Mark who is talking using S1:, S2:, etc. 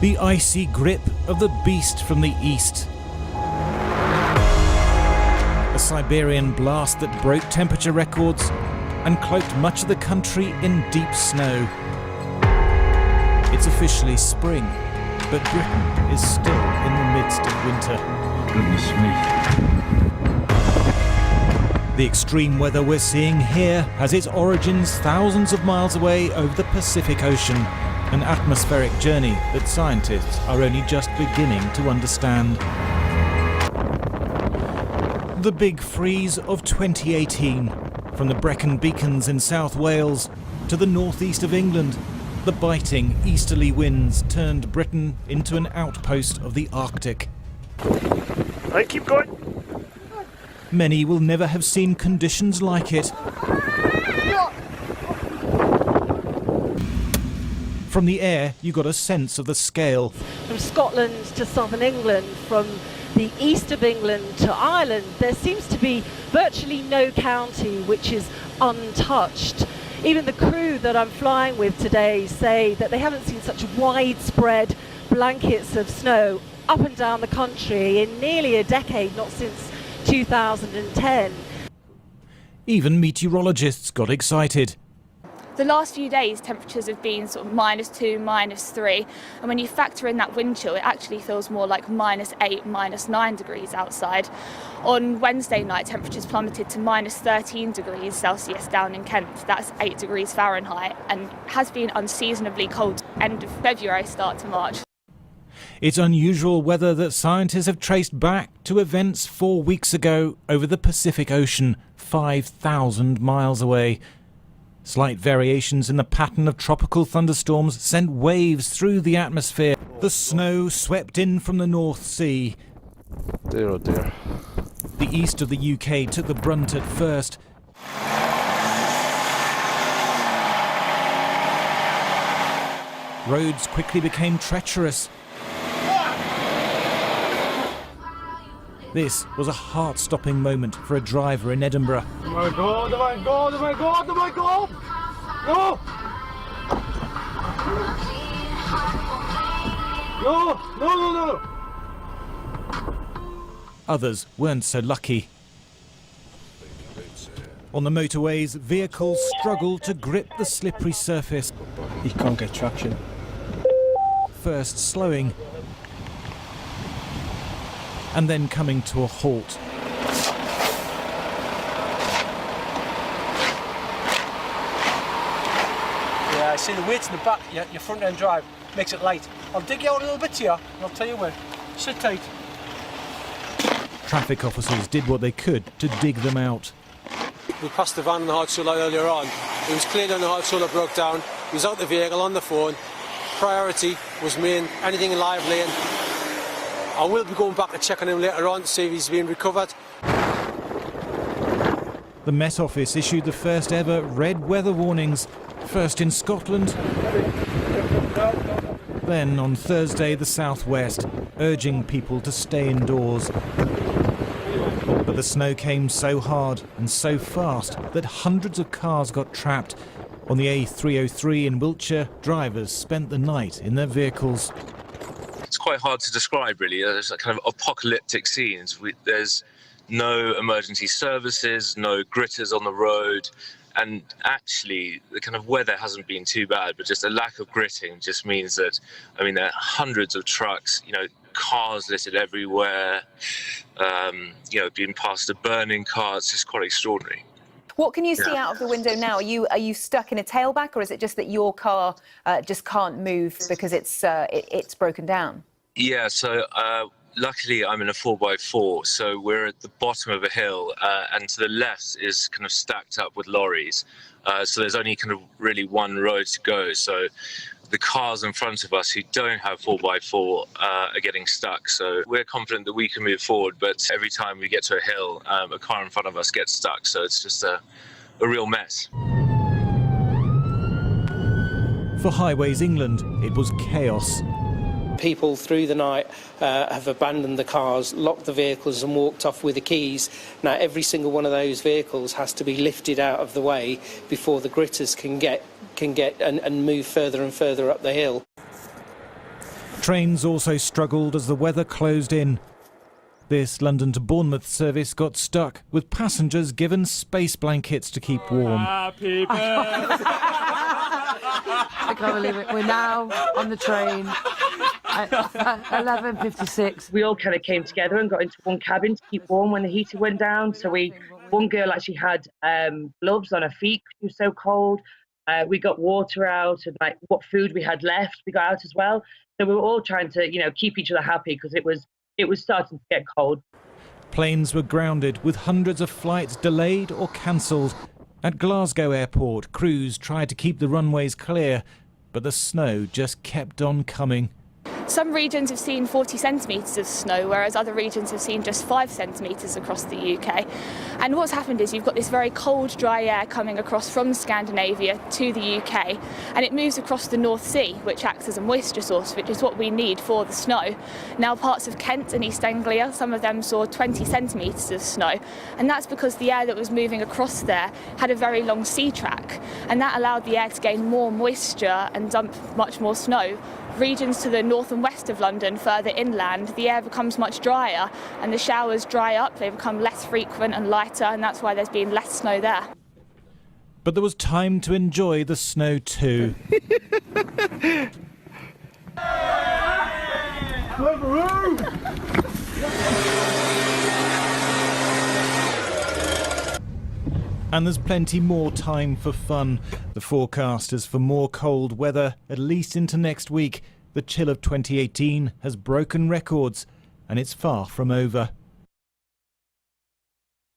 S1: The icy grip of the beast from the east. A Siberian blast that broke temperature records and cloaked much of the country in deep snow. It's officially spring, but Britain is still in the midst of winter.
S2: Goodness me.
S1: The extreme weather we're seeing here has its origins thousands of miles away over the Pacific Ocean, an atmospheric journey that scientists are only just beginning to understand. The big freeze of 2018, from the Brecon Beacons in South Wales to the northeast of England, the biting easterly winds turned Britain into an outpost of the Arctic.
S3: Right, keep going.
S1: Many will never have seen conditions like it. From the air, you got a sense of the scale.
S4: From Scotland to southern England, from the east of England to Ireland, there seems to be virtually no county which is untouched. Even the crew that I'm flying with today say that they haven't seen such widespread blankets of snow up and down the country in nearly a decade, not since 2010.
S1: Even meteorologists got excited.
S5: The last few days temperatures have been sort of -2, -3, and when you factor in that wind chill it actually feels more like -8, -9 degrees outside. On Wednesday night temperatures plummeted to -13 degrees Celsius down in Kent. That's 8 degrees Fahrenheit and has been unseasonably cold end of February, start to March.
S1: It's unusual weather that scientists have traced back to events 4 weeks ago over the Pacific Ocean, 5,000 miles away. Slight variations in the pattern of tropical thunderstorms sent waves through the atmosphere. The snow swept in from the North Sea.
S3: Dear oh dear.
S1: The east of the UK took the brunt at first. Roads quickly became treacherous. This was a heart-stopping moment for a driver in Edinburgh.
S3: Oh my god, oh my god, oh my god, oh my god! No! No, no, no, no!
S1: Others weren't so lucky. On the motorways, vehicles struggled to grip the slippery surface.
S6: You can't get traction.
S1: First slowing, and then coming to a halt.
S6: Yeah, I see the weight in the back, your front end drive makes it light. I'll dig you out a little bit here, and I'll tell you when. Sit tight.
S1: Traffic officers did what they could to dig them out.
S6: We passed the van on the hard solar earlier on. It was clear that the hard solar broke down. He was out the vehicle on the phone. Priority was me, anything in live lane. I will be going back to check on him later on to see if he's been recovered.
S1: The Met Office issued the first ever red weather warnings, first in Scotland, then on Thursday the southwest, urging people to stay indoors. But the snow came so hard and so fast that hundreds of cars got trapped. On the A303 in Wiltshire, drivers spent the night in their vehicles.
S7: It's quite hard to describe, really. There's a kind of apocalyptic scenes. There's no emergency services, no gritters on the road, and actually the kind of weather hasn't been too bad, but just a lack of gritting just means that, I mean, there are hundreds of trucks, cars littered everywhere, being past a burning car. It's just quite extraordinary.
S8: What can you see out of the window now? Are you stuck in a tailback, or is it just that your car just can't move because it's broken down? Yeah,
S7: so luckily I'm in a 4x4, so we're at the bottom of a hill, and to the left is kind of stacked up with lorries. So there's only kind of really one road to go. So the cars in front of us who don't have 4x4 are getting stuck. So we're confident that we can move forward, but every time we get to a hill, a car in front of us gets stuck. So it's just a real mess.
S1: For Highways England, it was chaos.
S9: People through the night have abandoned the cars, locked the vehicles and walked off with the keys. Now every single one of those vehicles has to be lifted out of the way before the gritters can get and move further and further up the hill.
S1: Trains also struggled as the weather closed in. This London to Bournemouth service got stuck, with passengers given space blankets to keep warm.
S3: Happy birthday.
S10: I can't believe it. We're now on the train at 11:56.
S11: We all kind of came together and got into one cabin to keep warm when the heater went down. So one girl actually had gloves on her feet because it was so cold. We got water out and like what food we had left, we got out as well. So we were all trying to, keep each other happy because it was starting to get cold.
S1: Planes were grounded, with hundreds of flights delayed or cancelled. At Glasgow Airport, crews tried to keep the runways clear, but the snow just kept on coming.
S5: Some regions have seen 40 centimetres of snow, whereas other regions have seen just 5 centimetres across the UK. And what's happened is you've got this very cold, dry air coming across from Scandinavia to the UK, and it moves across the North Sea, which acts as a moisture source, which is what we need for the snow. Now, parts of Kent and East Anglia, some of them saw 20 centimetres of snow, and that's because the air that was moving across there had a very long sea track, and that allowed the air to gain more moisture and dump much more snow. Regions to the north and west of London, further inland, the air becomes much drier and the showers dry up, they become less frequent and lighter, and that's why there's been less snow there.
S1: But there was time to enjoy the snow too. And there's plenty more time for fun. The forecast is for more cold weather, at least into next week. The chill of 2018 has broken records, and it's far from over.